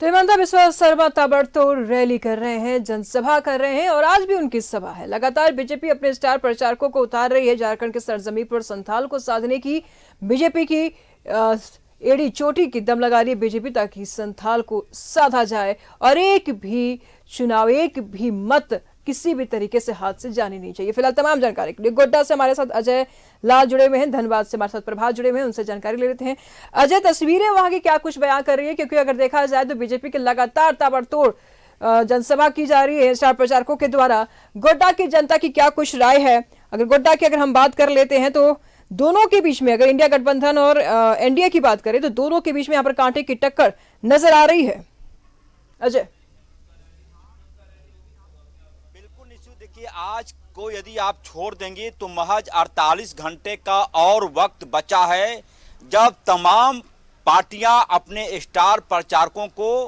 तो हिमंता बिस्वा शर्मा ताबड़तोड़ रैली कर रहे हैं, जनसभा कर रहे हैं और आज भी उनकी सभा है। लगातार बीजेपी अपने स्टार प्रचारकों को उतार रही है। झारखंड के सरजमीन पर संथाल को साधने की बीजेपी की एड़ी चोटी की दम लगा रही है बीजेपी, ताकि संथाल को साधा जाए और एक भी मत किसी भी तरीके से हाथ से जानी नहीं चाहिए। फिलहाल तमाम जानकारी के लिए गोड्डा से हमारे साथ अजय लाल जुड़े हुए हैं, धनबाद से हमारे साथ प्रभात जुड़े हुए हैं, उनसे जानकारी ले लेते हैं। अजय, तस्वीरें वहां की क्या कुछ बयां कर रही है? क्योंकि अगर देखा जाए तो बीजेपी के लगातार ताबड़तोड़ जनसभा की जा रही है स्टार प्रचारकों के द्वारा। गोड्डा की जनता की क्या कुछ राय है? गोड्डा की अगर हम बात कर लेते हैं तो दोनों के बीच में, अगर इंडिया गठबंधन और एनडीए की बात करें तो दोनों के बीच में यहाँ पर कांटे की टक्कर नजर आ रही है। अजय, देखिए, आज को यदि आप छोड़ देंगे तो महज 48 घंटे का और वक्त बचा है, जब तमाम पार्टियां अपने स्टार प्रचारकों को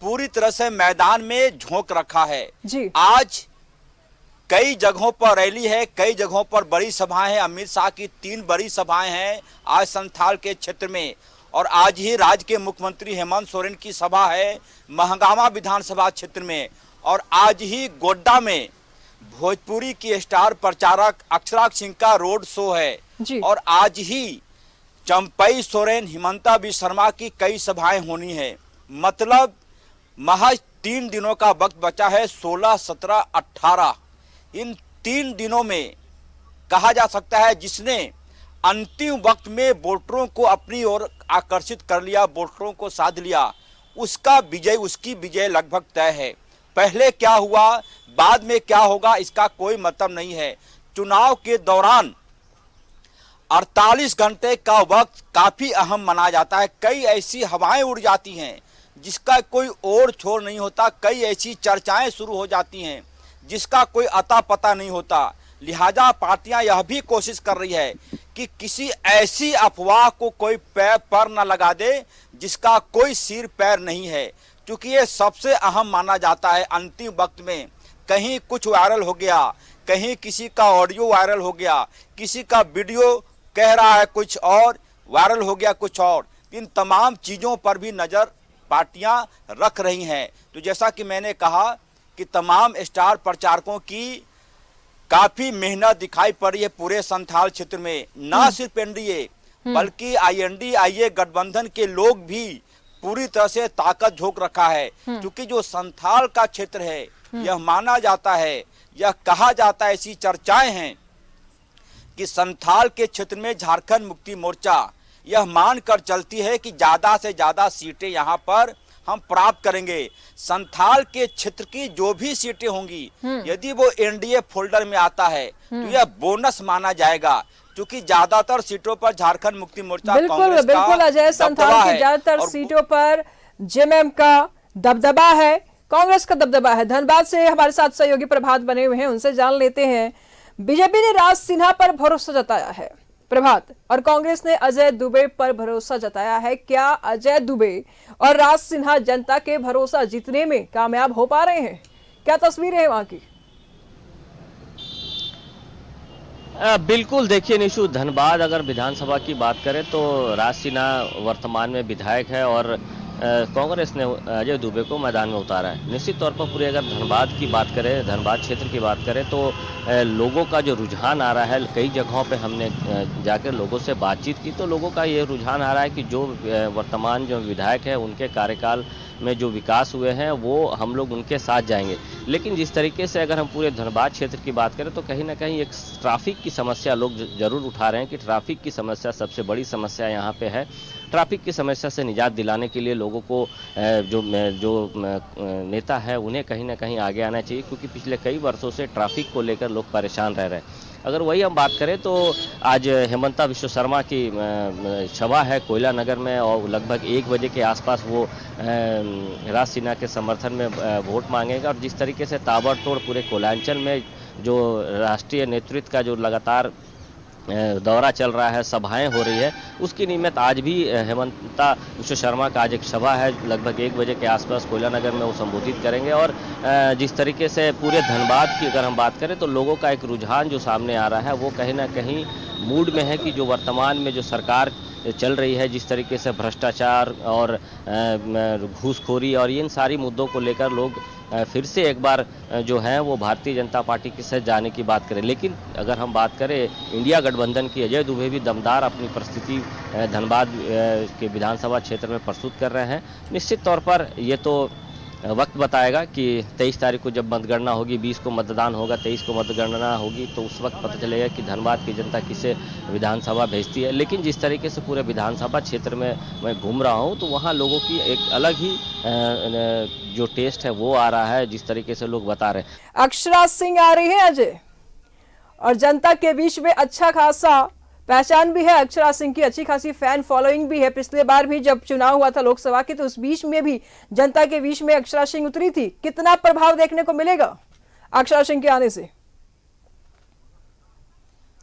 पूरी तरह से मैदान में झोंक रखा है जी। आज कई जगहों पर रैली है, कई जगहों पर बड़ी सभाएं हैं। अमित शाह की 3 बड़ी सभाएं हैं आज संथाल के क्षेत्र में, और आज ही राज्य के मुख्यमंत्री हेमंत सोरेन की सभा है महागामा विधानसभा क्षेत्र में, और आज ही गोड्डा में भोजपुरी की स्टार प्रचारक अक्षराज सिंह का रोड शो है जी। और आज ही चंपई सोरेन, हिमंता बिस्वा शर्मा की कई सभाएं होनी है। मतलब महज 3 दिनों का वक्त बचा है, 16, 17, 18। इन 3 दिनों में कहा जा सकता है जिसने अंतिम वक्त में वोटरों को अपनी ओर आकर्षित कर लिया, वोटरों को साध लिया, उसकी विजय लगभग तय है। पहले क्या हुआ, बाद में क्या होगा, इसका कोई मतलब नहीं है। चुनाव के दौरान 48 घंटे का वक्त काफी अहम माना जाता है। कई ऐसी हवाएं उड़ जाती हैं जिसका कोई ओर छोर नहीं होता, कई ऐसी चर्चाएं शुरू हो जाती हैं जिसका कोई अता पता नहीं होता। लिहाजा पार्टियां यह भी कोशिश कर रही है कि किसी ऐसी अफवाह को कोई पैर पर न लगा दे जिसका कोई सिर पैर नहीं है, क्योंकि ये सबसे अहम माना जाता है। अंतिम वक्त में कहीं कुछ वायरल हो गया, कहीं किसी का ऑडियो वायरल हो गया, किसी का वीडियो कह रहा है कुछ और, वायरल हो गया कुछ और। इन तमाम चीज़ों पर भी नज़र पार्टियां रख रही हैं। तो जैसा कि मैंने कहा कि तमाम स्टार प्रचारकों की काफ़ी मेहनत दिखाई पड़ी है पूरे संथाल क्षेत्र में। न सिर्फ एनडीए बल्कि INDIA गठबंधन के लोग भी पूरी तरह से ताकत झोंक रखा है, क्योंकि जो संथाल का क्षेत्र है यह माना जाता है, यह कहा जाता है, ऐसी चर्चाएं हैं कि संथाल के क्षेत्र में झारखंड मुक्ति मोर्चा यह मानकर चलती है कि ज्यादा से ज्यादा सीटें यहां पर हम प्राप्त करेंगे। संथाल के क्षेत्र की जो भी सीटें होंगी, यदि वो एनडीए फोल्डर में आता है तो यह बोनस माना जाएगा, क्योंकि ज्यादातर सीटों पर झारखंड मुक्ति मोर्चा कांग्रेस का बिल्कुल अजय, संथाल की ज्यादातर सीटों पर जेएमएम का दबदबा है, कांग्रेस का दबदबा है। धनबाद से हमारे साथ सहयोगी प्रभात बने हुए हैं, उनसे जान लेते हैं। बीजेपी ने राज सिन्हा पर भरोसा जताया है प्रभात, और कांग्रेस ने अजय दुबे पर भरोसा जताया है। क्या अजय दुबे और राज सिन्हा जनता के भरोसा जीतने में कामयाब हो पा रहे हैं? क्या तस्वीरें हैं वहां की? बिल्कुल, देखिए निशु, धनबाद अगर विधानसभा की बात करें तो राज सिन्हा वर्तमान में विधायक है और कांग्रेस ने अजय दुबे को मैदान में उतारा है। निश्चित तौर पर पूरे अगर धनबाद की बात करें, धनबाद क्षेत्र की बात करें तो लोगों का जो रुझान आ रहा है, कई जगहों पे हमने जाकर लोगों से बातचीत की तो लोगों का ये रुझान आ रहा है कि जो वर्तमान जो विधायक है उनके कार्यकाल में जो विकास हुए हैं वो हम लोग उनके साथ जाएंगे। लेकिन जिस तरीके से अगर हम पूरे धनबाद क्षेत्र की बात करें तो कहीं ना कहीं एक ट्रैफिक की समस्या लोग जरूर उठा रहे हैं कि ट्रैफिक की समस्या सबसे बड़ी समस्या यहाँ पे है। ट्रैफिक की समस्या से निजात दिलाने के लिए लोगों को जो नेता है उन्हें कहीं ना कहीं आगे आना चाहिए, क्योंकि पिछले कई वर्षों से ट्रैफिक को लेकर लोग परेशान रह रहे हैं। अगर वही हम बात करें तो आज हिमंता बिस्वा शर्मा की सभा है कोयला नगर में, और लगभग 1 बजे के आसपास वो राज सिन्हा के समर्थन में वोट मांगेगा। और जिस तरीके से ताबड़तोड़ पूरे कोयलांचल में जो राष्ट्रीय नेतृत्व का जो लगातार दौरा चल रहा है, सभाएं हो रही है, उसकी निमित्त आज भी हिमंता बिस्वा शर्मा का आज एक सभा है, लगभग 1 बजे के आसपास कोयला नगर में वो संबोधित करेंगे। और जिस तरीके से पूरे धनबाद की अगर हम बात करें तो लोगों का एक रुझान जो सामने आ रहा है वो कहीं ना कहीं मूड में है कि जो वर्तमान में जो सरकार चल रही है, जिस तरीके से भ्रष्टाचार और घूसखोरी और इन सारी मुद्दों को लेकर लोग फिर से एक बार जो है वो भारतीय जनता पार्टी के साथ जाने की बात करें। लेकिन अगर हम बात करें इंडिया गठबंधन की, अजय दुबे भी दमदार अपनी परिस्थिति धनबाद के विधानसभा क्षेत्र में प्रस्तुत कर रहे हैं। निश्चित तौर पर ये तो वक्त बताएगा कि 23 तारीख को जब मतगणना होगी, 20 को मतदान होगा, 23 को मतगणना होगी, तो उस वक्त पता चलेगा कि धनबाद की जनता किसे विधानसभा भेजती है। लेकिन जिस तरीके से पूरे विधानसभा क्षेत्र में मैं घूम रहा हूं, तो वहां लोगों की एक अलग ही जो टेस्ट है वो आ रहा है, जिस तरीके से लोग बता रहे हैं। अक्षरा सिंह आ रही है अजय, और जनता के बीच में अच्छा खासा पहचान भी है। अक्षरा सिंह की अच्छी खासी फैन फॉलोइंग भी है। पिछले बार भी जब चुनाव हुआ था लोकसभा के, तो उस बीच में भी जनता के बीच में अक्षरा सिंह उतरी थी। कितना प्रभाव देखने को मिलेगा अक्षरा सिंह के आने से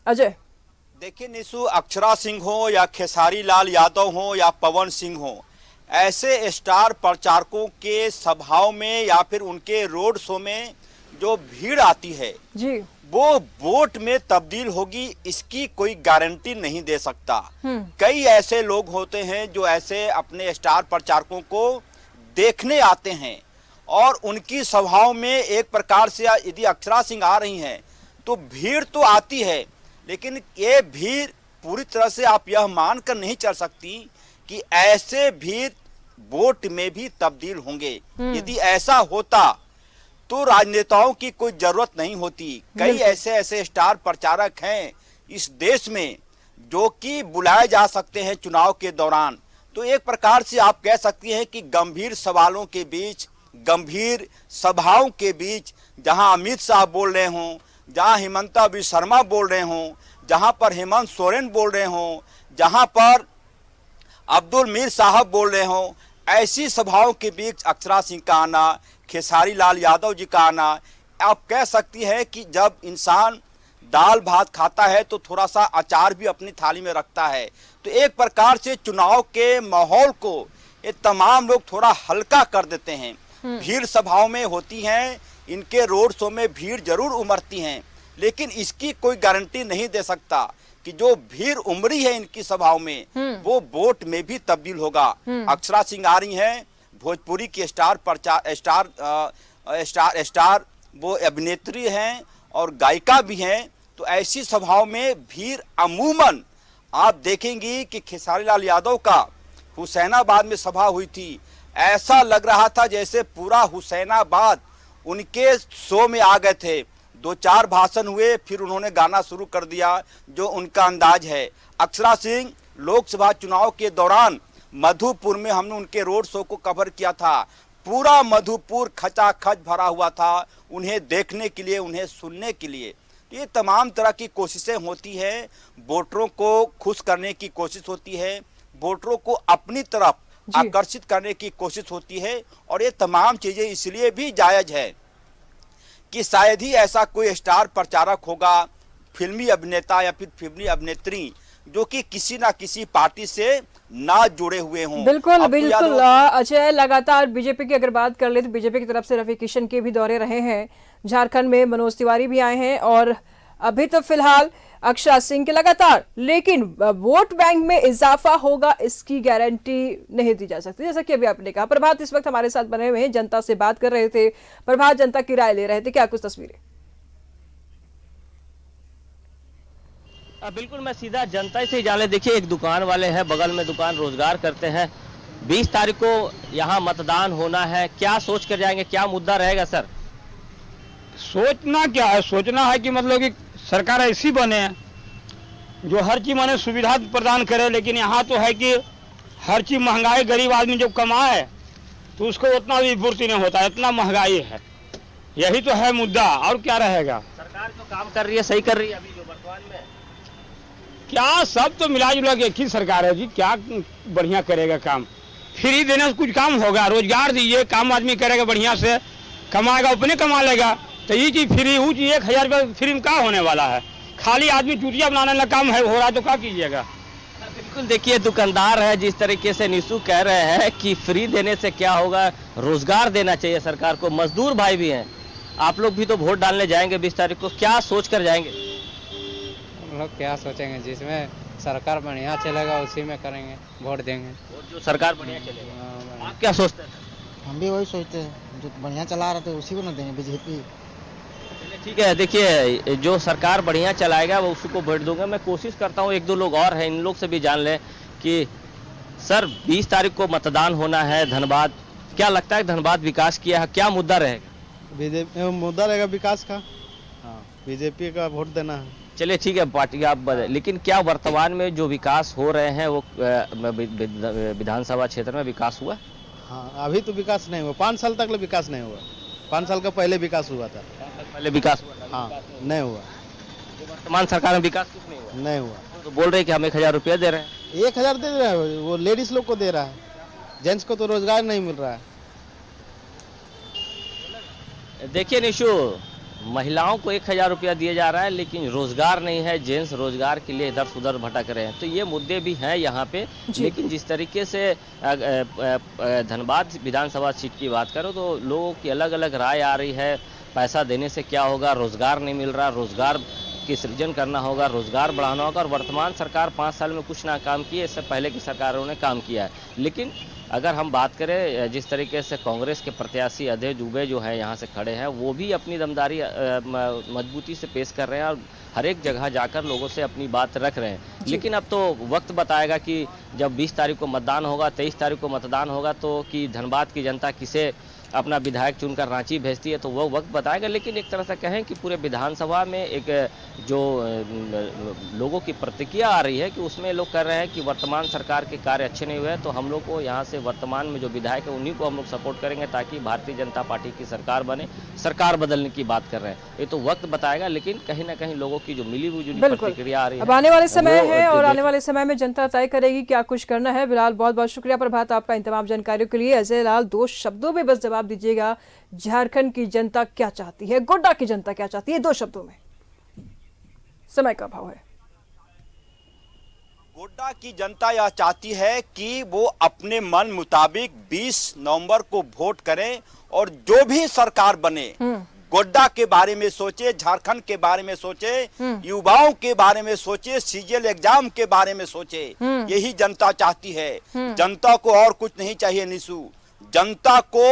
अजय? देखिए निशु, अक्षरा सिंह हो या खेसारी लाल यादव हो या पवन सिंह हो, ऐसे स्टार प्रचारकों के सभाओं में या फिर उनके रोड शो में जो भीड़ आती है जी, वो वोट में तब्दील होगी, इसकी कोई गारंटी नहीं दे सकता। कई ऐसे लोग होते हैं जो ऐसे अपने स्टार प्रचारकों को देखने आते हैं और उनकी सभाओं में एक प्रकार से यदि अक्षरा सिंह आ रही हैं तो भीड़ तो आती है, लेकिन ये भीड़ पूरी तरह से आप यह मानकर नहीं चल सकती कि ऐसे भीड़ वोट में भी तब्दील होंगे। यदि ऐसा होता तो राजनेताओं की कोई जरूरत नहीं होती। कई ऐसे स्टार प्रचारक हैं इस देश में जो कि बुलाए जा सकते हैं चुनाव के दौरान। तो एक प्रकार से आप कह सकती हैं कि गंभीर सवालों के बीच, गंभीर सभाओं के बीच, जहां अमित शाह बोल रहे हों, जहां हिमंता बिस्वा शर्मा बोल रहे हों, जहां पर हेमंत सोरेन बोल रहे हों, जहां पर अब्दुल मीर साहब बोल रहे हों, ऐसी सभाओं के बीच अक्षरा सिंह का आना, खेसारी लाल यादव जी का आना, आप कह सकती है कि जब इंसान दाल भात खाता है तो थोड़ा सा अचार भी अपनी थाली में रखता है। तो एक प्रकार से चुनाव के माहौल को ये तमाम लोग थोड़ा हल्का कर देते हैं। भीड़ सभाओं में होती हैं, इनके रोड शो में भीड़ जरूर उमड़ती हैं, लेकिन इसकी कोई गारंटी नहीं दे सकता कि जो भीड़ उमड़ी है इनकी सभाओं में वो वोट में भी तब्दील होगा। अक्षरा सिंह आ रही हैं, भोजपुरी की स्टार वो अभिनेत्री हैं और गायिका भी हैं। तो ऐसी सभाओं में भीड़ अमूमन आप देखेंगी कि खेसारी लाल यादव का हुसैनाबाद में सभा हुई थी, ऐसा लग रहा था जैसे पूरा हुसैनाबाद उनके शो में आ गए थे। 2-4 भाषण हुए, फिर उन्होंने गाना शुरू कर दिया, जो उनका अंदाज है। अक्षरा सिंह लोकसभा चुनाव के दौरान मधुपुर में हमने उनके रोड शो को कवर किया था। पूरा मधुपुर खचाखच भरा हुआ था उन्हें देखने के लिए, उन्हें सुनने के लिए। ये तमाम तरह की कोशिशें होती है, वोटरों को खुश करने की कोशिश होती है, वोटरों को अपनी तरफ आकर्षित करने की कोशिश होती है। और ये तमाम चीजें इसलिए भी जायज है कि शायद ही ऐसा कोई स्टार प्रचारक होगा, फिल्मी अभिनेता या फिर फिल्मी अभिनेत्री, जो कि किसी ना किसी पार्टी से ना जुड़े हुए हों। बिल्कुल बिल्कुल अजय, लगातार बीजेपी की अगर बात कर ले तो बीजेपी की तरफ से रवि किशन के भी दौरे रहे हैं, झारखंड में मनोज तिवारी भी आए हैं, और अभी तो फिलहाल अक्षरा सिंह के लगातार। लेकिन वोट बैंक में इजाफा होगा इसकी गारंटी नहीं दी जा सकती। जैसा कि अभी आपने कहा, प्रभात इस वक्त हमारे साथ बने हुए हैं, जनता से बात कर रहे थे, प्रभात जनता की राय ले रहे थे, क्या कुछ तस्वीरें? बिल्कुल, मैं सीधा जनता से ही जाने। देखिए, एक दुकान वाले हैं, बगल में दुकान, रोजगार करते हैं। 20 तारीख को यहाँ मतदान होना है, क्या सोच कर जाएंगे, क्या मुद्दा रहेगा सर? सोचना क्या है, सोचना है कि मतलब कि सरकार ऐसी बने जो हर चीज माने सुविधा प्रदान करे। लेकिन यहाँ तो है कि हर चीज महंगाई, गरीब आदमी जब कमाए तो उसको उतना भी पूर्ति नहीं होता, इतना महंगाई है। यही तो है मुद्दा, और क्या रहेगा। सरकार जो काम कर रही है सही कर रही है अभी जो वर्तमान में? क्या सब तो मिला जुला के एक ही सरकार है जी, क्या बढ़िया करेगा काम। फ्री देने से कुछ काम होगा? रोजगार दीजिए, काम आदमी करेगा, बढ़िया से कमाएगा, अपने कमा लेगा। तो ये चीज फ्री, वो चीज 1000 रुपये फ्री में क्या होने वाला है? खाली आदमी चूटिया बनाने का काम है, हो रहा है तो क्या कीजिएगा। बिल्कुल, देखिए दुकानदार है, जिस तरीके से निशु कह रहे हैं कि फ्री देने से क्या होगा, रोजगार देना चाहिए सरकार को। मजदूर भाई भी हैं, आप लोग भी तो वोट डालने जाएंगे 20 तारीख को, क्या सोच कर जाएंगे? हम लोग क्या सोचेंगे, जिसमें सरकार बढ़िया चलेगा उसी में करेंगे, वोट देंगे। और जो सरकार बढ़िया चलेगी, आप क्या सोचते हैं? हम भी वही सोचते हैं, जो बढ़िया चला रहे थे उसी को ना देंगे, बीजेपी। ठीक है, देखिए जो सरकार बढ़िया चलाएगा वो उसी को वोट दूंगा। मैं कोशिश करता हूँ, एक दो लोग और हैं, इन लोग से भी जान लें कि सर 20 तारीख को मतदान होना है धनबाद, क्या लगता है धनबाद विकास किया है, क्या मुद्दा रहेगा? बीजेपी मुद्दा रहेगा विकास का। हाँ, बीजेपी का वोट देना है। चलिए ठीक है, पार्टी आप लेकिन क्या वर्तमान में जो विकास हो रहे हैं वो विधानसभा क्षेत्र में विकास हुआ? हाँ, अभी तो विकास नहीं हुआ, 5 साल तक विकास नहीं हुआ। 5 साल का पहले विकास हुआ था। पहले विकास हुआ था? हाँ, नहीं हुआ। वर्तमान सरकार में विकास कुछ नहीं हुआ? नहीं हुआ। तो बोल रहे हैं कि हम 1000 रुपया दे रहे हैं। 1000 दे रहा है, वो लेडीज लोग को दे रहा है, जेंट्स को तो रोजगार नहीं मिल रहा है। देखिए निशु, महिलाओं को 1000 रुपया दिया जा रहा है लेकिन रोजगार नहीं है, जेंट्स रोजगार के लिए इधर उधर भटक रहे हैं, तो ये मुद्दे भी हैं यहाँ पे। लेकिन जिस तरीके से धनबाद विधानसभा सीट की बात करो तो लोगों की अलग अलग राय आ रही है। पैसा देने से क्या होगा, रोजगार नहीं मिल रहा, रोजगार की सृजन करना होगा, रोजगार बढ़ाना होगा। और वर्तमान सरकार 5 साल में कुछ ना काम किए, इससे पहले की सरकारों ने काम किया है। लेकिन अगर हम बात करें जिस तरीके से कांग्रेस के प्रत्याशी अजय दुबे जो है यहाँ से खड़े हैं, वो भी अपनी दमदारी मजबूती से पेश कर रहे हैं और हर एक जगह जाकर लोगों से अपनी बात रख रहे हैं। लेकिन अब तो वक्त बताएगा कि जब 20 तारीख को मतदान होगा, 23 तारीख को मतदान होगा, तो कि धनबाद की जनता किसे अपना विधायक चुनकर रांची भेजती है, तो वो वक्त बताएगा। लेकिन एक तरह से कहें कि पूरे विधानसभा में एक जो लोगों की प्रतिक्रिया आ रही है कि उसमें लोग कह रहे हैं कि वर्तमान सरकार के कार्य अच्छे नहीं हुए, तो हम लोग को यहाँ से वर्तमान में जो विधायक है उन्हीं को हम लोग सपोर्ट करेंगे ताकि भारतीय जनता पार्टी की सरकार बने। सरकार बदलने की बात कर रहे हैं, ये तो वक्त बताएगा। लेकिन कहीं ना कहीं लोगों की जो मिली जुली प्रतिक्रिया आ रही है, अब आने वाले समय है और आने वाले समय में जनता तय करेगी क्या कुछ करना है। बिलाल, बहुत बहुत शुक्रिया प्रभात आपका इन तमाम जानकारियों के लिए। अजय लाल, 2 शब्दों में बस जवाब दीजिएगा, झारखंड की जनता क्या चाहती है, गोड्डा की जनता क्या चाहती है, 2 शब्दों में, समय का अभाव है। गोड्डा की जनता यह चाहती है कि वो अपने मन मुताबिक 20 नवंबर को वोट करें और जो भी सरकार बने गोड्डा के बारे में सोचे, झारखंड के बारे में सोचे, युवाओं के बारे में सोचे, सीजीएल एग्जाम के बारे में सोचे। यही जनता चाहती है। जनता को और कुछ नहीं चाहिए निशु। जनता को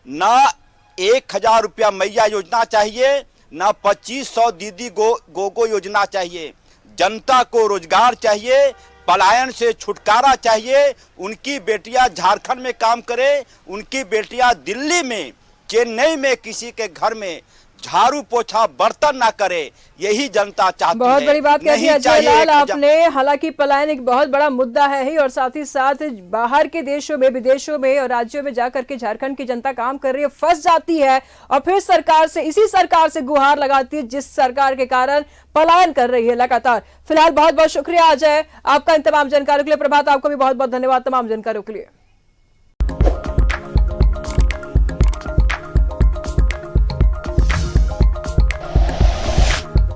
ना 1000 रुपया मैया योजना चाहिए, ना 2500 दीदी गोगो योजना चाहिए। जनता को रोजगार चाहिए, पलायन से छुटकारा चाहिए। उनकी बेटियां झारखंड में काम करें, उनकी बेटियां दिल्ली में, चेन्नई में किसी के घर में झाड़ू पोछा बर्तन ना करे, यही जनता चाहती है। बहुत बड़ी बात कह दी अजय लाल आपने। हालांकि पलायन एक बहुत बड़ा मुद्दा है ही, और साथ ही साथ बाहर के देशों में, विदेशों में और राज्यों में जाकर के झारखंड की जनता काम कर रही है, फंस जाती है और फिर सरकार से, इसी सरकार से गुहार लगाती है जिस सरकार के कारण पलायन कर रही है लगातार। फिलहाल बहुत बहुत शुक्रिया अजय आपका इन तमाम जानकारियों के लिए। प्रभात, आपको भी बहुत बहुत धन्यवाद तमाम जानकारियों के लिए।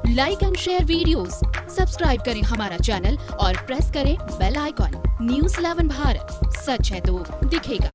Like and share videos, subscribe करें हमारा चैनल और प्रेस करें बेल आइकॉन। न्यूज़ 11 भारत, सच है तो दिखेगा।